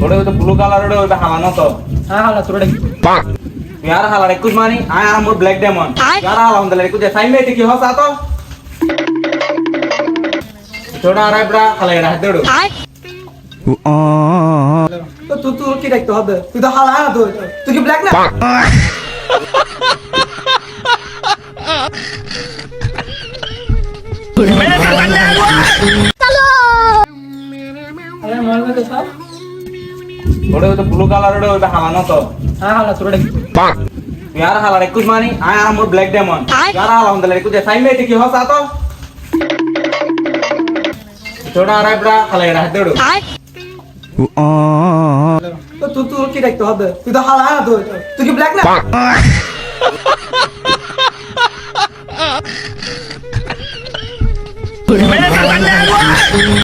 ওটা তো blue colour ওটা হালানো তো यार हालार कुछ मानी आय आराम मोर ब्लैक डायमंड यार हाला होंदले कुछ साइन में की हो सातो छोड़ा आरा ब्रा हाला रहा देडो তো তুই কি দেখতে হবে তুই তো হালা না তুই কি ব্ল্যাক না আরে মনে তো সব ওটা তো ব্লু কালার ওটা হালানো তো হালা তোরা यार हालार कुछ मानी आय आराम मोर ब्लैक डायमंड यार हाला होंदले कुछ साइन में की हो सातो छोड़ा आरा ब्रा हाला रहा देडो তো তুই কি দেখতে হবে তুই তো হালা না তুই কি ব্ল্যাক না